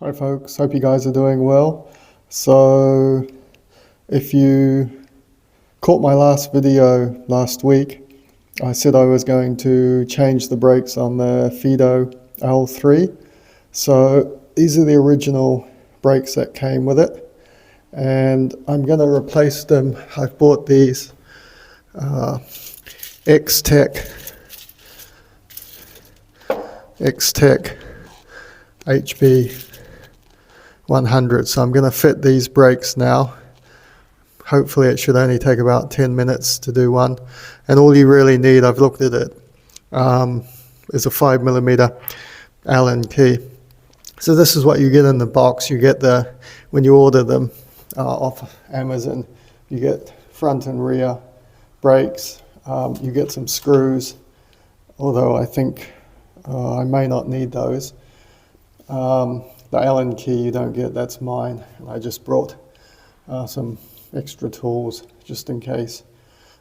Hi folks, hope you guys are doing well. So if you caught my last video last week, I said I was going to change the brakes on the Fiido L3. So these are the original brakes that came with it, and I'm going to replace them. I've bought these XTECH HB100. So I'm going to fit these brakes now. Hopefully it should only take about 10 minutes to do one. And all you really need, I've looked at it, is a 5mm Allen key. So this is what you get in the box. You get when you order them off Amazon, you get front and rear brakes. You get some screws, although I think I may not need those. The Allen key you don't get, that's mine. I just brought some extra tools just in case.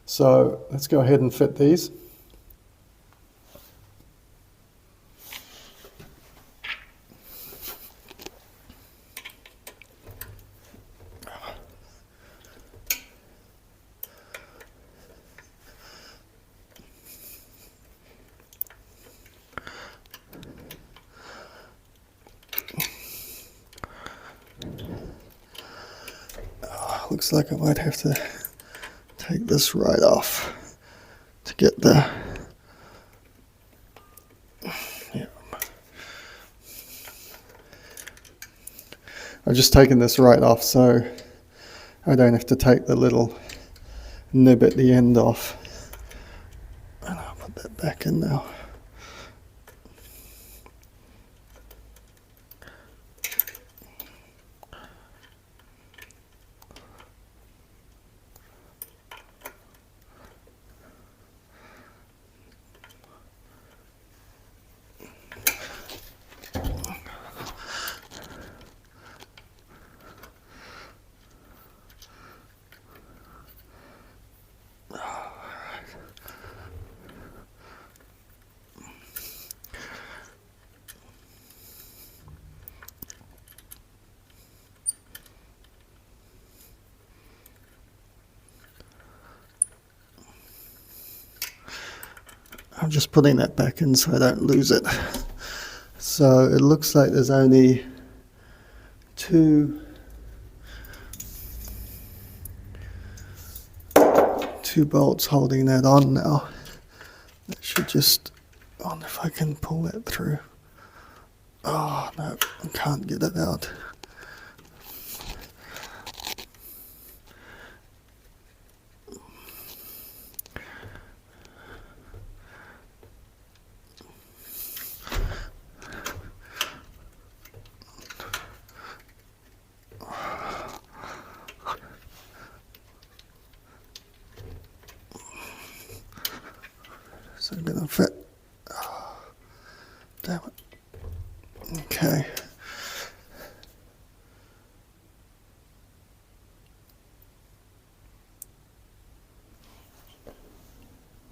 So let's go ahead and fit these. Looks like I might have to take this right off to get the, yeah. I've just taken this right off so I don't have to take the little nib at the end off. And I'll put that back in now. I'm just putting that back in so I don't lose it. So it looks like there's only two bolts holding that on now. That should just, I wonder if I can pull that through. Oh no, I can't get it out. So I'm gonna fit. Oh, damn it. Okay.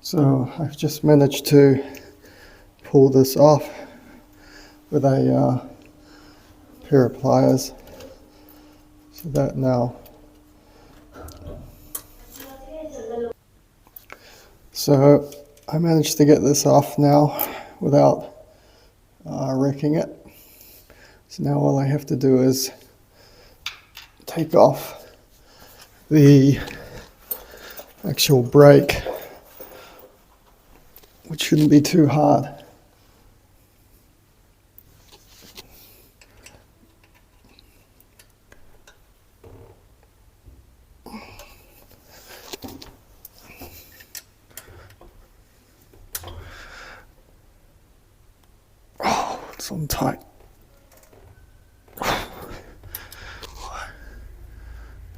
So I've just managed to pull this off with a pair of pliers. So that now. So I managed to get this off now without wrecking it. So now all I have to do is take off the actual brake, which shouldn't be too hard. It's on tight. I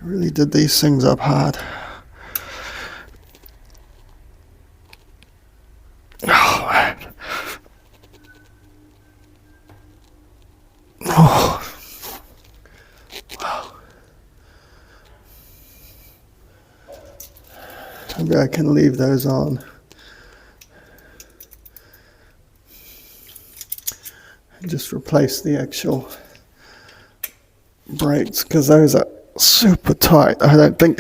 really did these things up hard. Oh man. Oh. Wow. Maybe I can leave those on. And just replace the actual brakes, because those are super tight. I don't think,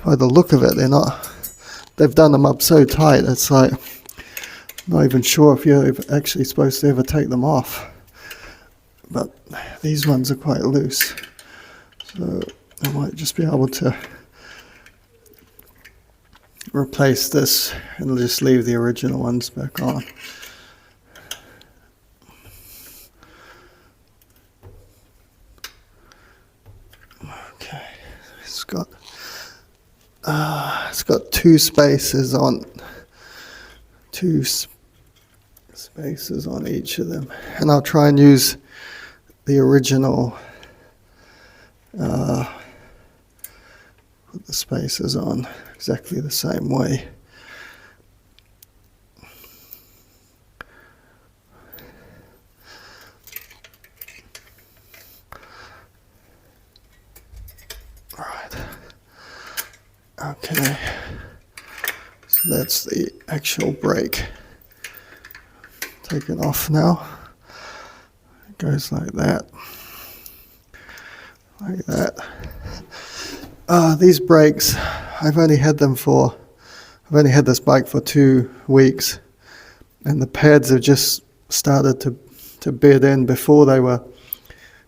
by the look of it, they've done them up so tight, it's like, not even sure if you're actually supposed to ever take them off. But these ones are quite loose, so I might just be able to replace this and just leave the original ones back on. Okay, it's got two spaces on each of them, and I'll try and use the original put the spaces on exactly the same way. Right. Okay. So that's the actual brake taken off now. It goes like that. Like that. These brakes, I've only had this bike for 2 weeks, and the pads have just started to bed in. Before they were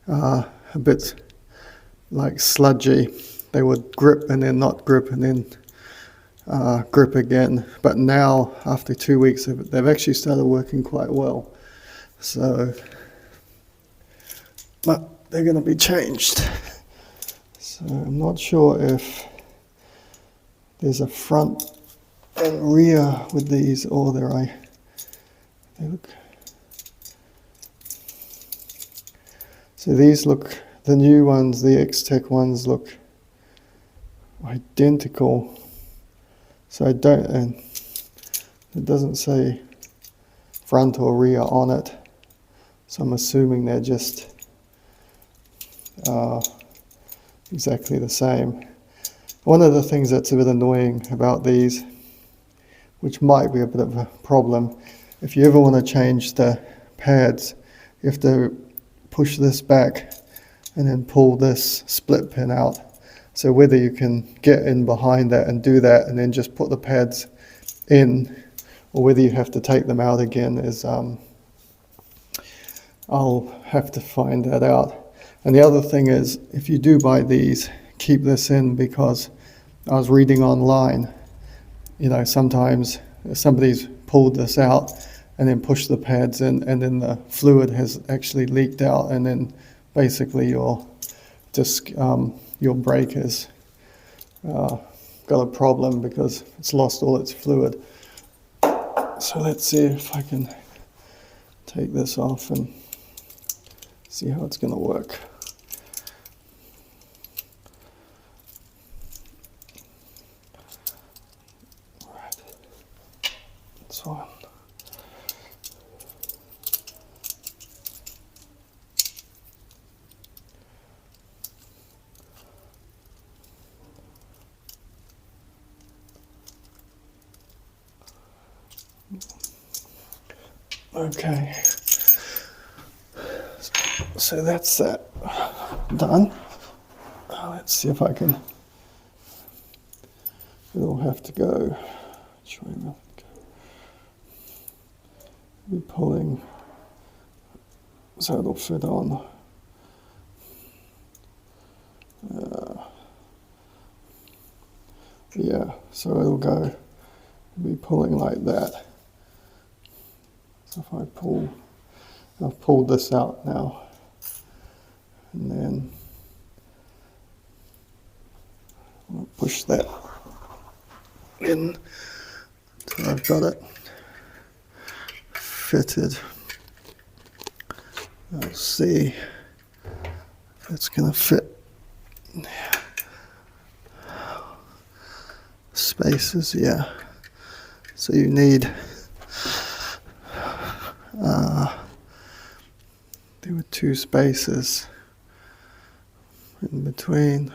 a bit like sludgy. They would grip and then not grip and then grip again. But now, after 2 weeks, they've actually started working quite well. So, but they're going to be changed. So I'm not sure if there's a front and rear with these, or they look. So these look, the new ones, the XTECH ones look identical. So and it doesn't say front or rear on it. So I'm assuming they're just exactly the same. One of the things that's a bit annoying about these, which might be a bit of a problem, if you ever want to change the pads, you have to push this back and then pull this split pin out. So whether you can get in behind that and do that and then just put the pads in, or whether you have to take them out again, is I'll have to find that out. And the other thing is, if you do buy these, keep this in, because I was reading online, sometimes somebody's pulled this out and then pushed the pads in, and then the fluid has actually leaked out, and then basically your brake has got a problem because it's lost all its fluid. So let's see if I can take this off and see how it's going to work. Right. This one. Okay, so that's that done. Let's see if I can, it'll have to go, be pulling so it'll fit on. Yeah, so it'll be pulling like that. So if I I've pulled this out now, and then I'll push that in until I've got it fitted. I'll see if it's going to fit. Spaces, yeah. So you need there were 2 spaces in between.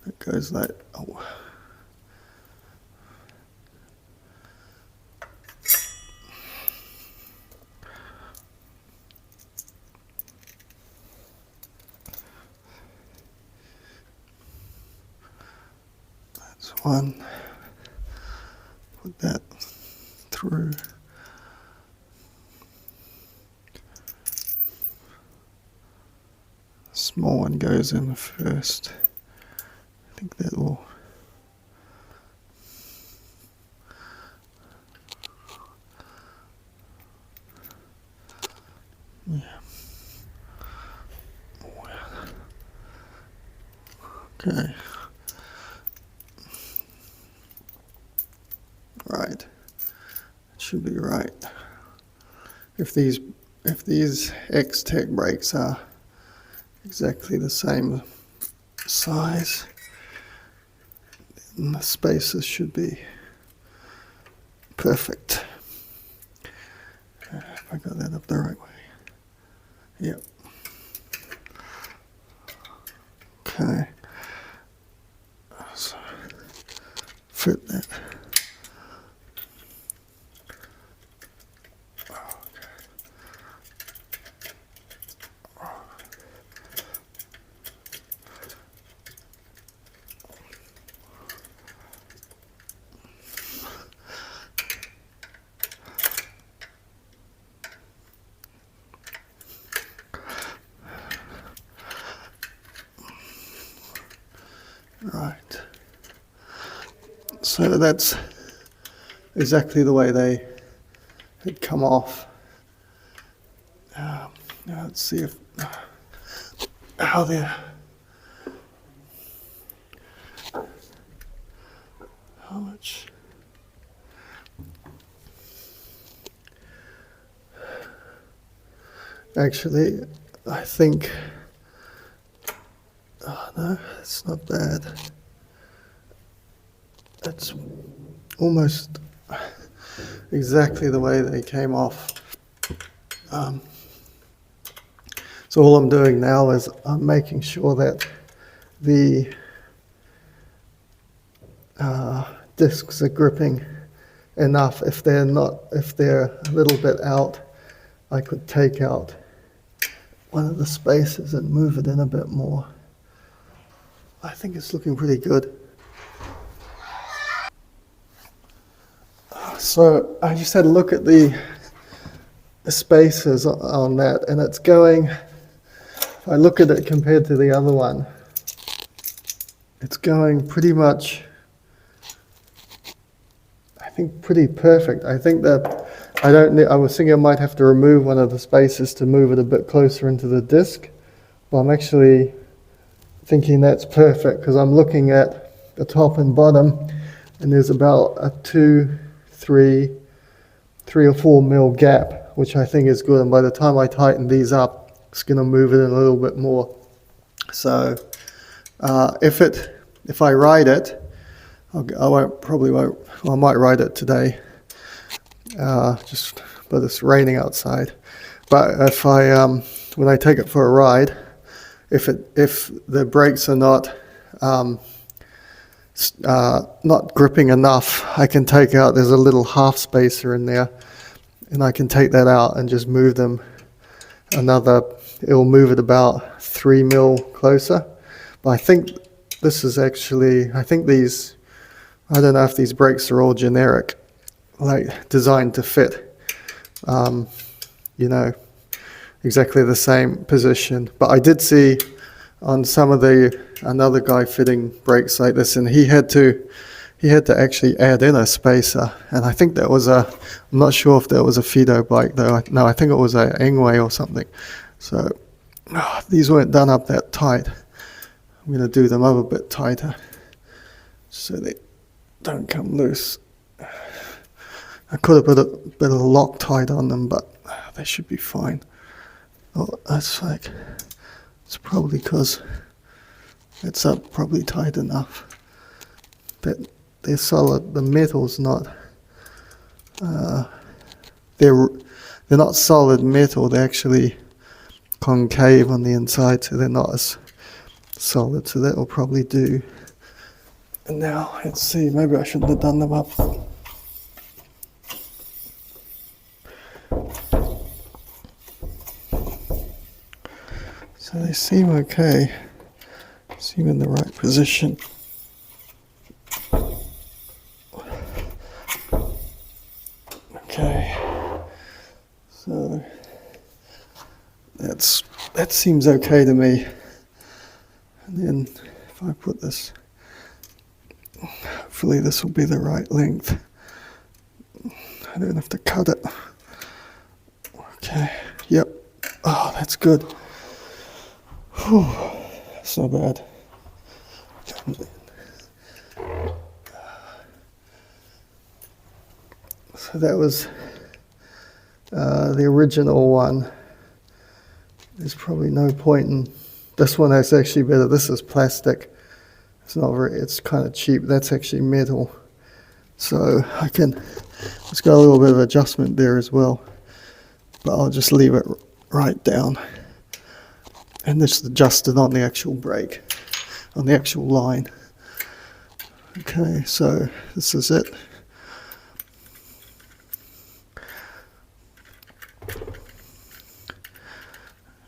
It goes like, oh. one, put that through. Small one goes in first. I think that will. Yeah. Okay. Right. It should be right. If these XTECH brakes are exactly the same size, then the spaces should be perfect. If I got that up the right way. Yep. Okay. So fit that. Right. So that's exactly the way they had come off. Now let's see if how they're how much. Actually, I think. Oh, no, it's not bad. It's almost exactly the way they came off. So all I'm doing now is I'm making sure that the discs are gripping enough. If they're a little bit out, I could take out one of the spaces and move it in a bit more. I think it's looking pretty good. So I just had a look at the spaces on that, and it's going, if I look at it compared to the other one, it's going pretty much, I think, pretty perfect. I think that I was thinking I might have to remove one of the spaces to move it a bit closer into the disc, but I'm actually thinking that's perfect because I'm looking at the top and bottom, and there's about a 3 or 4 mil gap, which I think is good. And by the time I tighten these up, it's going to move it in a little bit more. So if I ride it, I might ride it today. But it's raining outside. But if when I take it for a ride, if the brakes are not gripping enough, I can take out, there's a little half spacer in there, and I can take that out and just move them it'll move it about 3 mil closer. But I think this is actually, I don't know if these brakes are all generic, like designed to fit, exactly the same position. But I did see on some of another guy fitting brakes like this, and he had to actually add in a spacer, and I think that was I'm not sure if that was a Fiido bike though. No, I think it was a Engway or something. So these weren't done up that tight. I'm going to do them up a bit tighter so they don't come loose. I could have put a bit of Loctite on them, but they should be fine. Oh, it's probably because it's up probably tight enough. But they're solid. The metal's not. They're not solid metal. They're actually concave on the inside, so they're not as solid. So that will probably do. And now let's see. Maybe I shouldn't have done them up. So they seem okay. Seem in the right position. That seems okay to me. And then if I put this, hopefully this will be the right length. I don't have to cut it. Okay, yep. Oh, that's good. Whew. That's not bad. So that was the original one. There's probably no point in this one. That's actually better. This is plastic. It's not very. It's kind of cheap. That's actually metal. So I can. It's got a little bit of adjustment there as well. But I'll just leave it right down, and just adjust it on the actual brake, on the actual line. Okay, so this is it.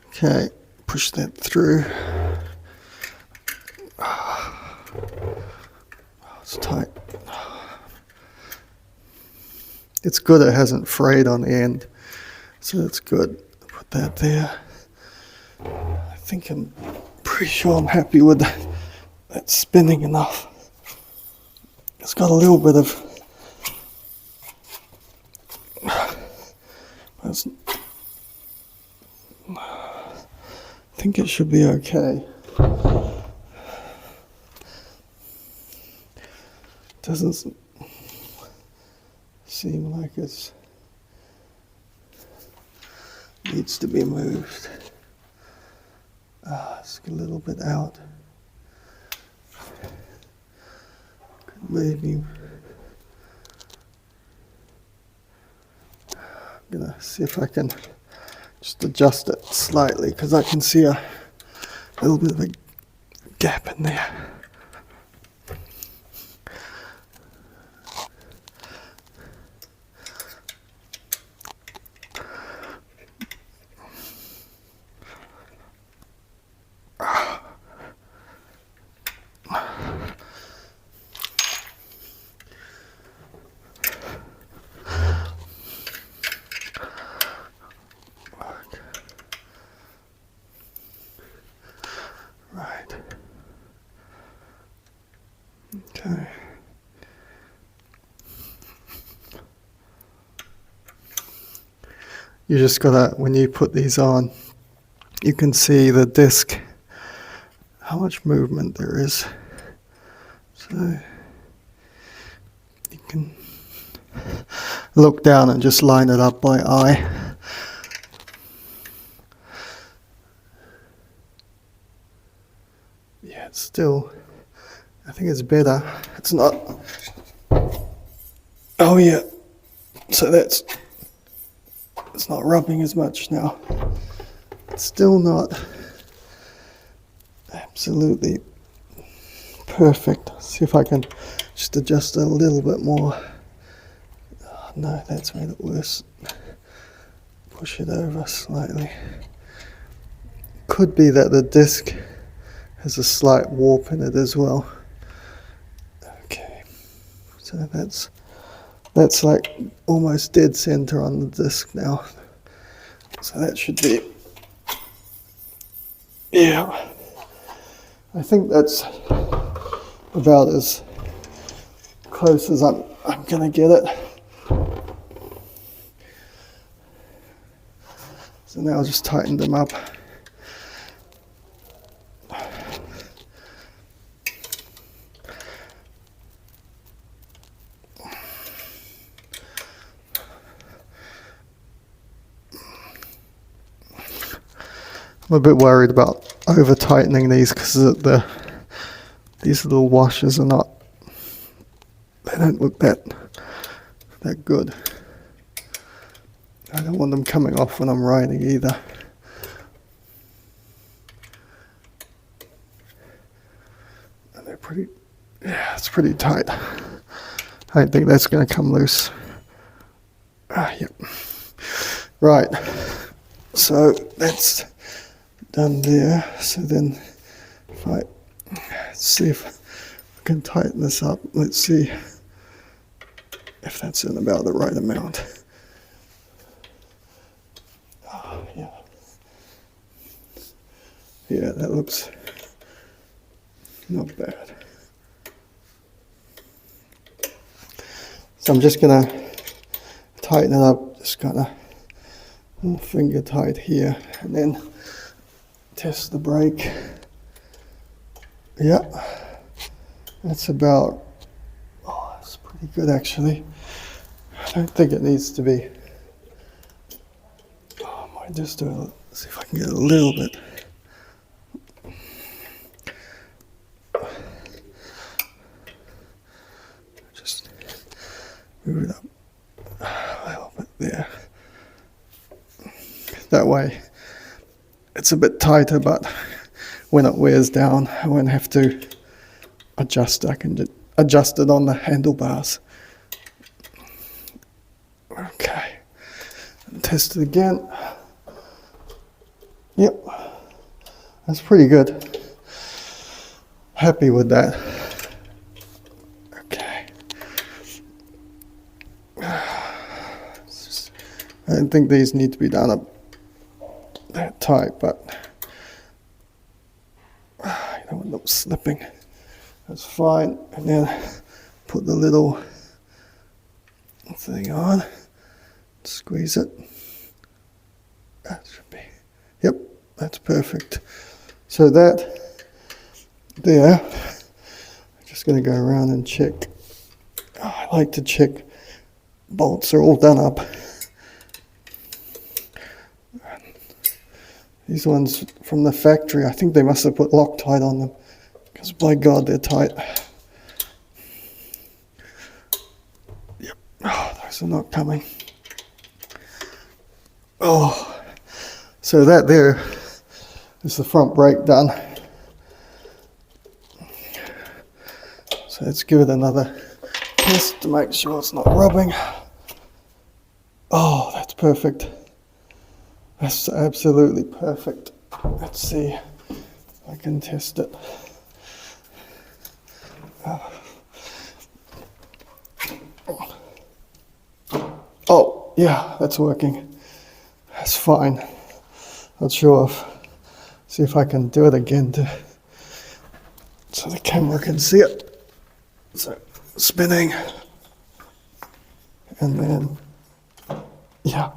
Okay, push that through. Oh, it's tight. It's good it hasn't frayed on the end, so that's good. Put that there. I think I'm pretty sure I'm happy with that. That's spinning enough. It's got a little bit of... I think it should be okay. Doesn't seem like it's needs to be moved. It's a little bit out. Could maybe. I'm gonna see if I can just adjust it slightly, because I can see a little bit of a gap in there. Right. Okay. You just gotta, when you put these on, you can see the disc, how much movement there is. So you can look down and just line it up by eye. Yeah, it's still, I think it's better. It's not, oh yeah, so it's not rubbing as much now. It's still not absolutely perfect. See if I can just adjust it a little bit more. Oh, no, that's made it worse. Push it over slightly. Could be that the disc has a slight warp in it as well. Okay, so that's like almost dead center on the disc now. So that should be, yeah, I think that's about as close as I'm gonna get it. So now I'll just tighten them up. I'm a bit worried about over tightening these because these little washers are not, they don't look that good. I don't want them coming off when I'm riding either. And they're pretty, yeah, it's pretty tight. I don't think that's going to come loose. Yep. Right. So that's done there. So then if let's see if I can tighten this up. Let's see if that's in about the right amount. Yeah. Yeah, that looks not bad. So I'm just gonna tighten it up, just kind of finger tight here, and then test the brake. Yeah, that's about, oh, that's pretty good actually. I don't think it needs to be. Oh, I might just do it, see if I can get a little bit. Just move it up a little bit there. That way it's a bit tighter, but when it wears down, I won't have to adjust. I can just adjust it on the handlebars. Okay, test it again. Yep, that's pretty good. Happy with that. Okay. I don't think these need to be done up that tight, but you don't want them slipping. That's fine. And then put the little thing on. Squeeze it. That should be. Yep, that's perfect. So that there. I'm just going to go around and check. I like to check bolts are all done up. These ones from the factory, I think they must have put Loctite on them, because by God, they're tight. Yep, oh, those are not coming. Oh, so that there is the front brake done. So let's give it another test to make sure it's not rubbing. Oh, that's perfect. That's absolutely perfect. Let's see if I can test it. Oh, yeah, that's working. That's fine. Not sure if, see if I can do it again so the camera can see it. So, spinning. And then, yeah.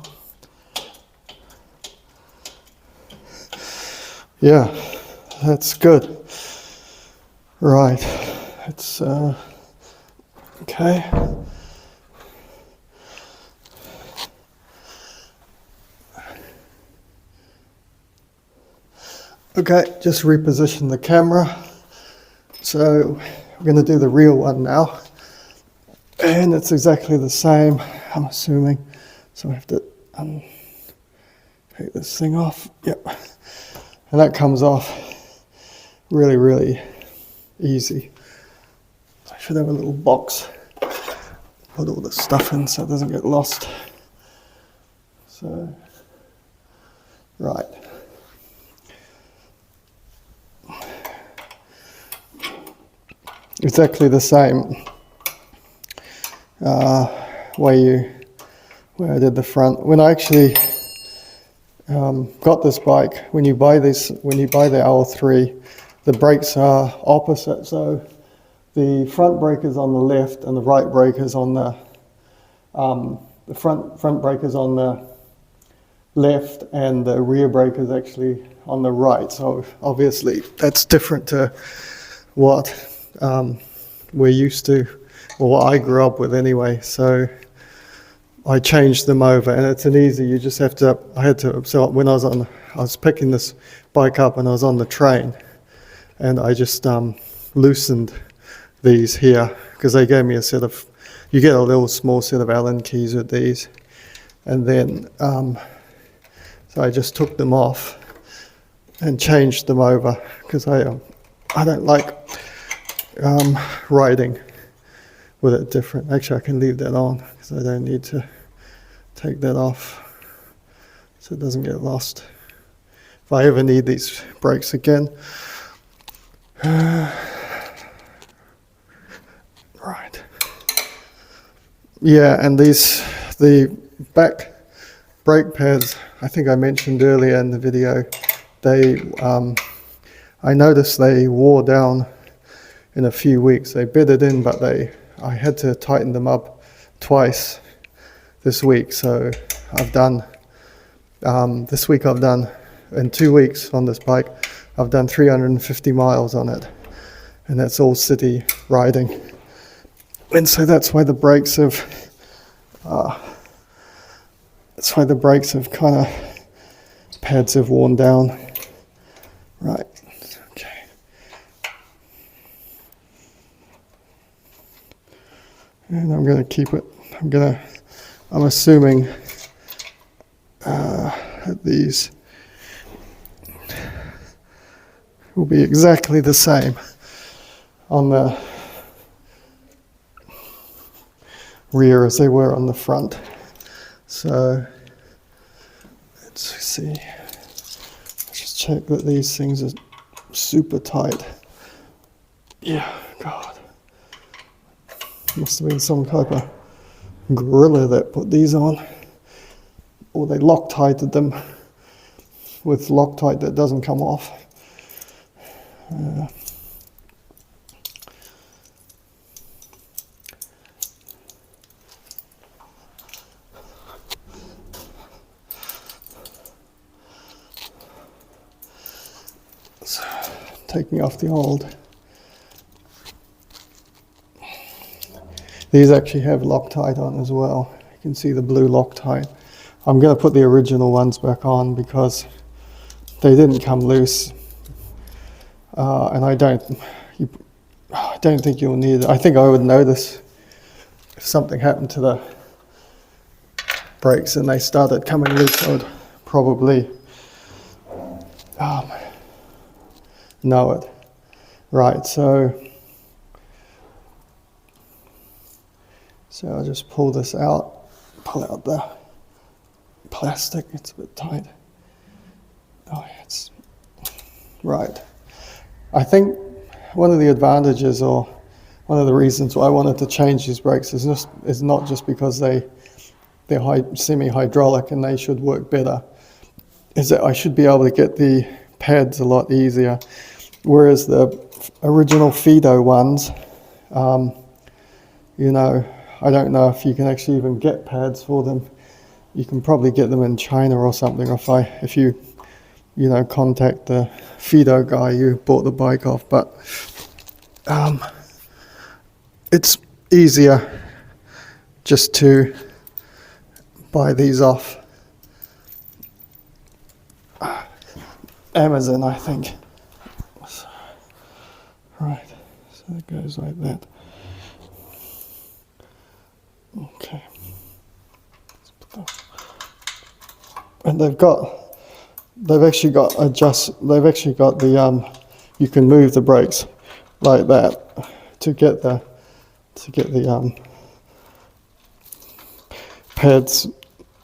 Yeah, that's good. Right, it's okay. Okay, just reposition the camera. So we're going to do the real one now. And it's exactly the same, I'm assuming. So I have to take this thing off. Yep. And that comes off really, really easy. I should have a little box, put all the stuff in so it doesn't get lost. So, right. Exactly the same way I did the front. When I actually got this bike, when you buy the L3, the brakes are opposite. So the front brake is on the left and the right brake is on the front brake is on the left and the rear brake is actually on the right. So obviously that's different to what we're used to, or what I grew up with anyway. So I changed them over, and it's an easy, you just have to, so when I was picking this bike up and I was on the train, and I just loosened these here, because they gave me a set of, you get a little small set of Allen keys with these, and then, so I just took them off and changed them over, because I don't like riding with it different. Actually, I can leave that on, because I don't need to take that off so it doesn't get lost if I ever need these brakes again. Right. Yeah, and the back brake pads, I think I mentioned earlier in the video, they I noticed they wore down in a few weeks. They bedded in, but I had to tighten them up twice this week. So I've done, this week I've done, in 2 weeks on this bike, I've done 350 miles on it. And that's all city riding. And so that's why the brakes have, kind of, pads have worn down. Right, okay. And I'm going to keep it, I'm assuming that these will be exactly the same on the rear as they were on the front. So let's see. Just check that these things are super tight. Yeah, God. Must have been some type of gorilla that put these on. Or they Loctited them with Loctite that doesn't come off. So, taking off the old. These actually have Loctite on as well. You can see the blue Loctite. I'm going to put the original ones back on because they didn't come loose. And I don't think you'll need it. I think I would notice if something happened to the brakes and they started coming loose. I would probably know it. Right, so I'll just pull this out, pull out the plastic. It's a bit tight. Oh, yeah, it's right. I think one of the advantages, or one of the reasons why I wanted to change these brakes is not just because they're semi-hydraulic and they should work better, is that I should be able to get the pads a lot easier. Whereas the original Fiido ones, you know, I don't know if you can actually even get pads for them. You can probably get them in China or something, if you contact the Fiido guy you bought the bike off. But it's easier just to buy these off Amazon, I think. Right, so it goes like that. Okay. And they've actually got the you can move the brakes like that to get the pads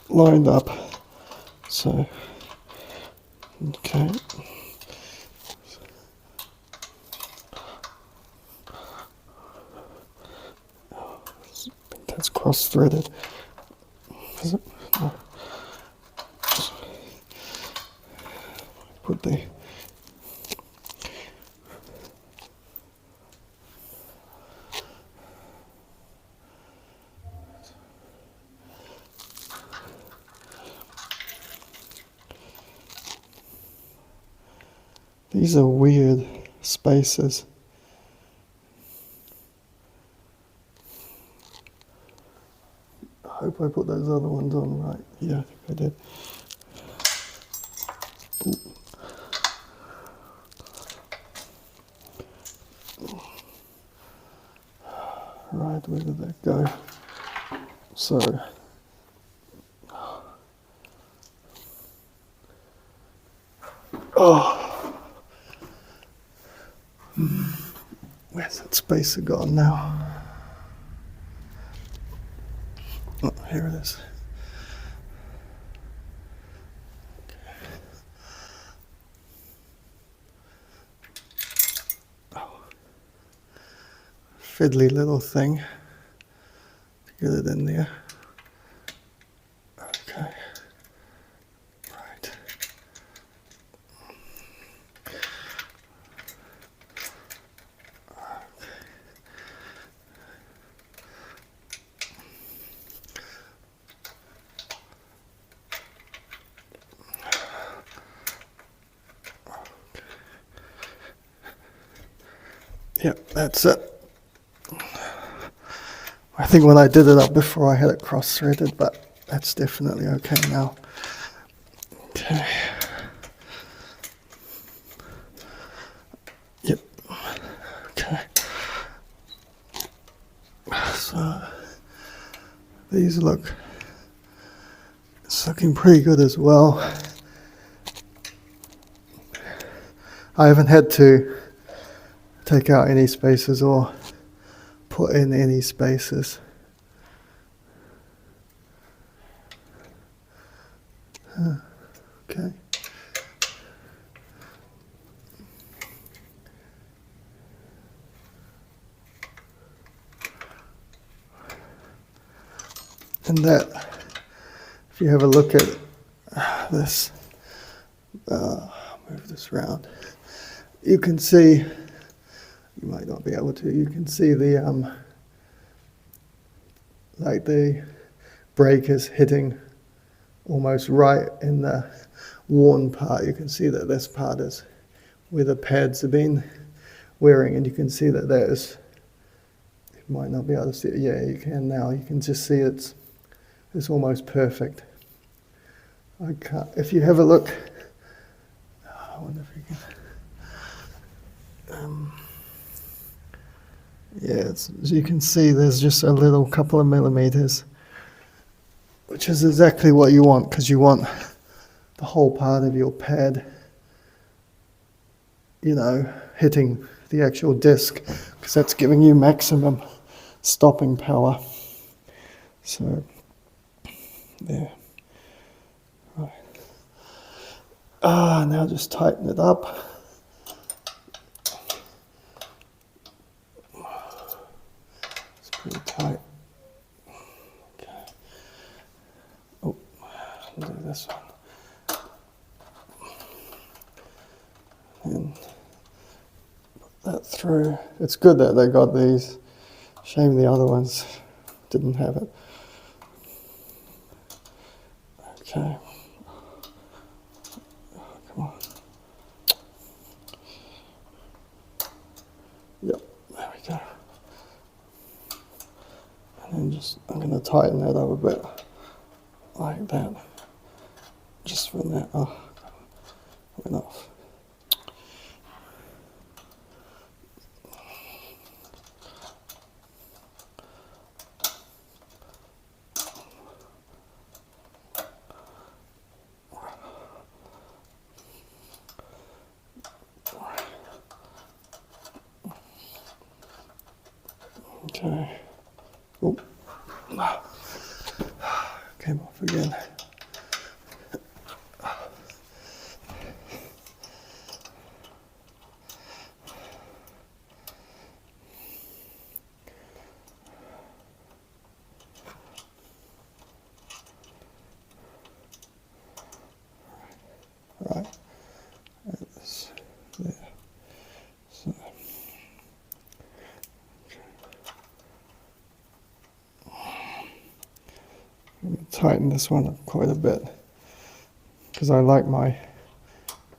lined up. So okay. That's cross-threaded. Is it? No. Put the these are weird spaces. I hope I put those other ones on right. Yeah, I think I did. Right, where did that go? So, where's that spacer gone now? Oh, here it is. Oh. Fiddly little thing to get it in there. Okay. Right. Yep, that's it. I think when I did it up before I had it cross-threaded, but that's definitely okay now. Okay. Yep. Okay. So these look, it's looking pretty good as well. I haven't had to take out any spaces or put in any spaces. Okay. And that, if you have a look at this, move this around, you can see, you might not be able to, you can see the, like the brake is hitting almost right in the worn part. You can see that this part is where the pads have been wearing, and you can see that there's, you might not be able to see it, yeah, you can now, you can just see it's almost perfect. I can't, if you have a look, I wonder if you can, yeah, as you can see there's just a little couple of millimeters, which is exactly what you want, because you want the whole part of your pad, you know, hitting the actual disc, because that's giving you maximum stopping power. So, there. Right. Now just tighten it up. It's pretty tight. Okay. Oh, I'll do this one. And put that through. It's good that they got these. Shame the other ones didn't have it. Okay. Oh, come on. Yep, there we go. And then just, I'm going to tighten that up a bit, like that. Just from that, oh, went off. Okay. Oh, came off again. Right. That's there. So. Tighten this one up quite a bit, because I like my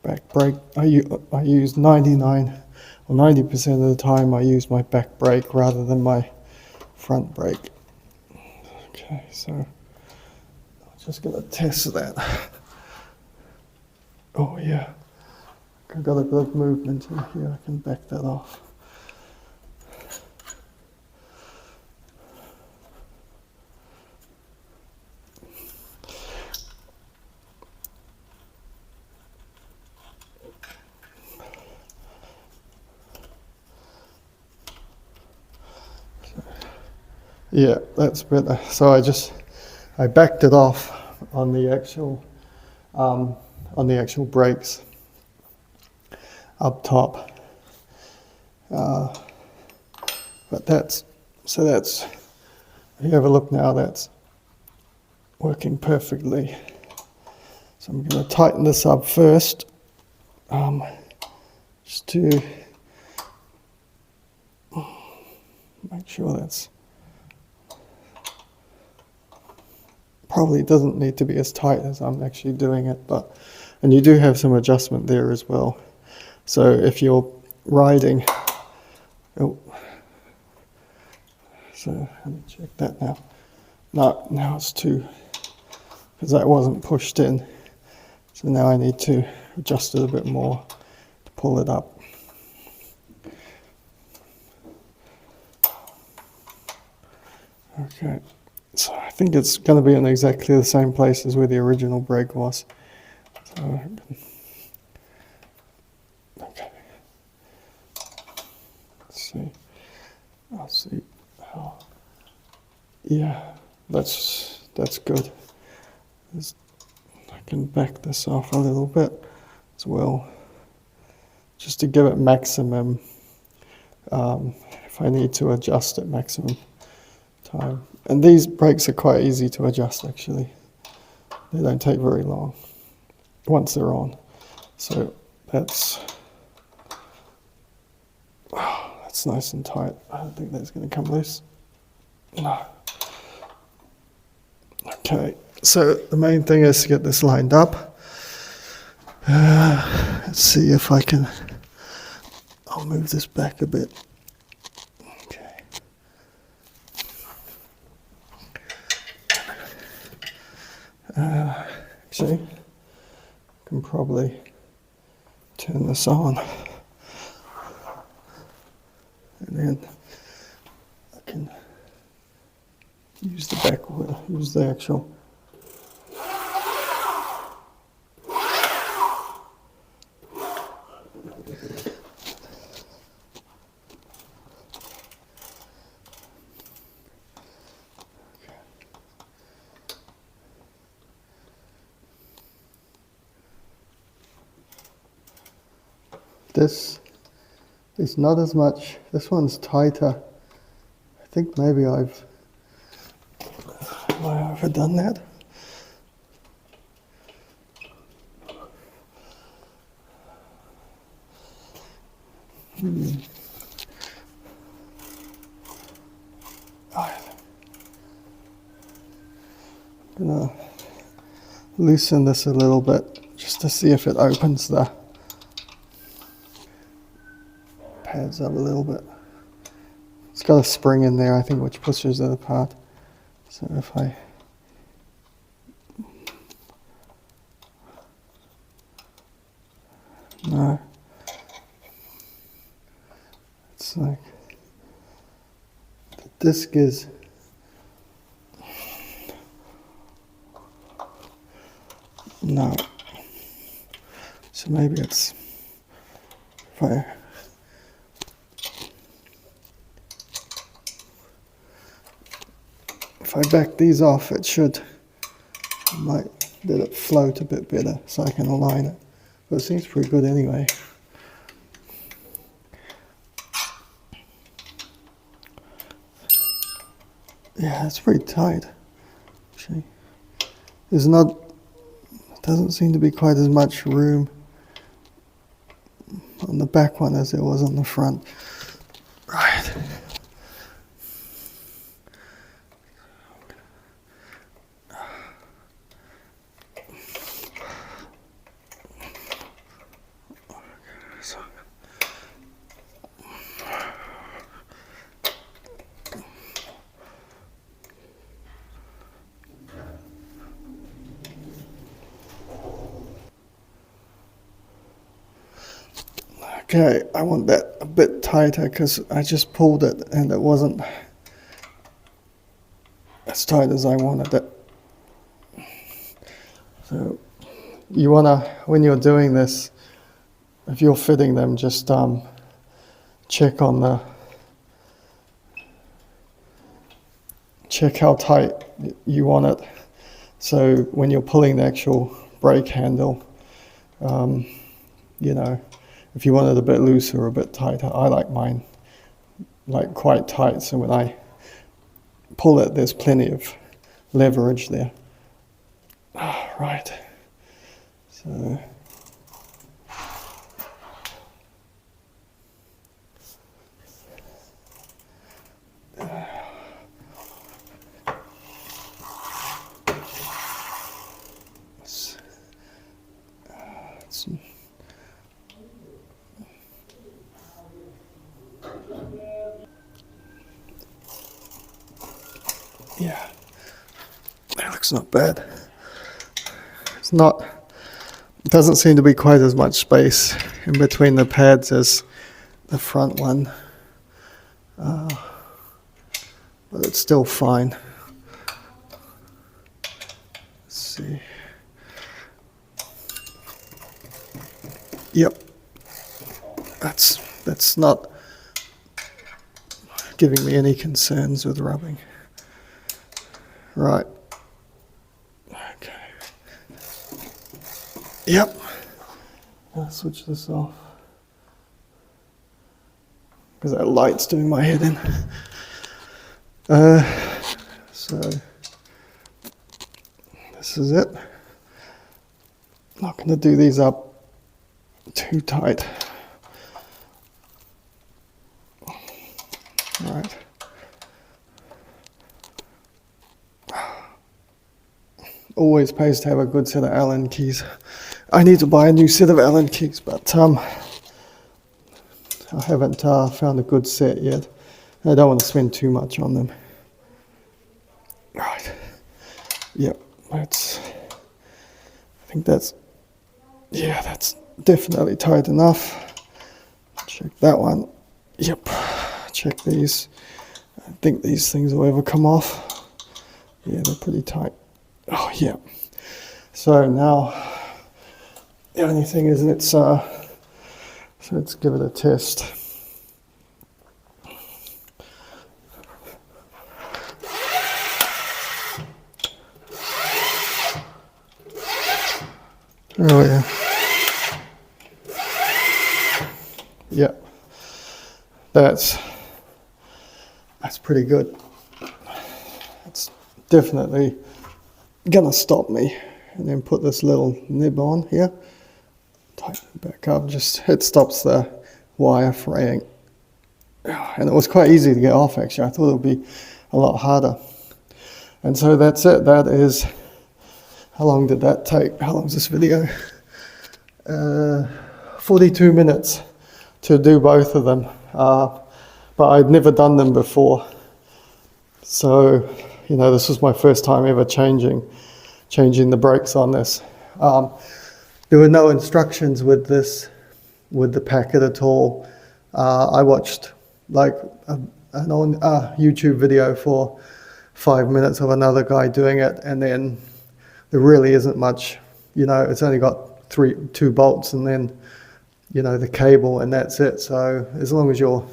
back brake. I use 99 or 90% of the time I use my back brake rather than my front brake. Okay, so I'm just going to test that. Oh yeah, I've got a bit of movement in here, I can back that off. Yeah, that's better. So I backed it off on the actual brakes up top. But that's, if you have a look now, that's working perfectly. So I'm going to tighten this up first, just to make sure that's, probably doesn't need to be as tight as I'm actually doing it, but, and you do have some adjustment there as well. So if you're riding Oh, so let me check that now. No, now it's too, because that wasn't pushed in. So now I need to adjust it a bit more to pull it up. Okay, so I think it's going to be in exactly the same place as where the original brake was. So, okay, let's see. I'll see. Oh, yeah, that's good. I can back this off a little bit as well, just to give it maximum. If I need to adjust it maximum time. And these brakes are quite easy to adjust actually. They don't take very long once they're on. So that's nice and tight. I don't think that's going to come loose. No. Okay, so the main thing is to get this lined up. Let's see if I can, I'll move this back a bit. Okay. Actually, I can probably turn this on. And then I can use the back wheel, use the actual. This is not as much, this one's tighter. I think maybe have I overdone that? I'm gonna loosen this a little bit just to see if it opens the pads up a little bit. It's got a spring in there, I think, which pushes it apart. So if I no, it's like the disc is no. So maybe it's if I back these off, it should, I might let it float a bit better so I can align it. But it seems pretty good anyway. Yeah, it's pretty tight. Actually, there's not, doesn't seem to be quite as much room on the back one as there was on the front. Right. Okay, I want that a bit tighter because I just pulled it and it wasn't as tight as I wanted it. So you want to, when you're doing this, if you're fitting them, just check how tight you want it. So when you're pulling the actual brake handle, you know, if you want it a bit looser or a bit tighter, I like mine like quite tight, so when I pull it, there's plenty of leverage there. Right. So Yeah, that looks not bad. It's not, it doesn't seem to be quite as much space in between the pads as the front one, but it's still fine. Let's see. Yep, that's not giving me any concerns with rubbing. Right. Okay. Yep. I'll switch this off because that light's doing my head in. So this is it. I'm not going to do these up too tight. Right. Always pays to have a good set of Allen keys. I need to buy a new set of Allen keys, but I haven't found a good set yet. I don't want to spend too much on them. Right. Yep. I think that's, yeah, that's definitely tight enough. Check that one. Yep. Check these. I think these things will ever come off. Yeah, they're pretty tight. Oh, yeah. So now, the only thing is so let's give it a test. Oh, yeah. Yep. That's pretty good. It's definitely gonna stop me. And then put this little nib on here. Tighten it back up. Just it stops the wire fraying. And it was quite easy to get off actually. I thought it would be a lot harder. And so that's it. That is, how long did that take? How long is this video? 42 minutes to do both of them. But I'd never done them before. So, you know, this was my first time ever changing the brakes on this. There were no instructions with this, with the packet at all. I watched like an YouTube video for 5 minutes of another guy doing it, and then there really isn't much, you know, it's only got two bolts and then, you know, the cable, and that's it. So as long as your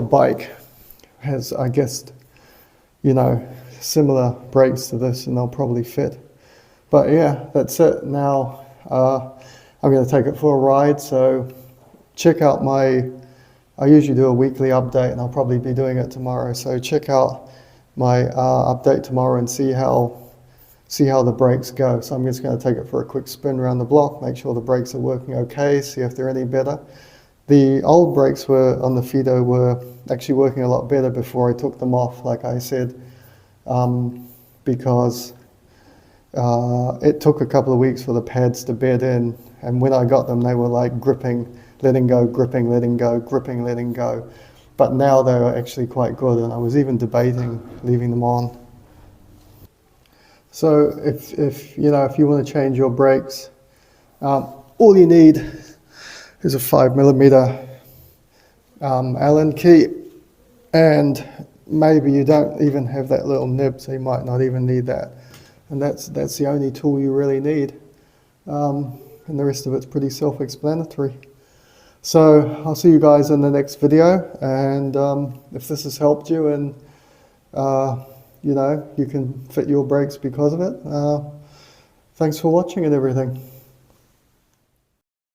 bike has, I guess, you know, similar brakes to this, and they'll probably fit. But yeah, that's it. Now I'm going to take it for a ride, so check out I usually do a weekly update, and I'll probably be doing it tomorrow. So check out my update tomorrow and see how the brakes go. So I'm just going to take it for a quick spin around the block, make sure the brakes are working okay, see if they're any better. The old brakes on the Fiido were actually working a lot better before I took them off, like I said, because it took a couple of weeks for the pads to bed in, and when I got them they were like gripping, letting go, gripping, letting go, gripping, letting go. But now they're actually quite good, and I was even debating leaving them on. So if you want to change your brakes, all you need is a 5mm Allen key, and maybe you don't even have that little nib, so you might not even need that. And that's the only tool you really need. And the rest of it's pretty self-explanatory. So I'll see you guys in the next video, and if this has helped you and you know, you can fit your brakes because of it, thanks for watching and everything.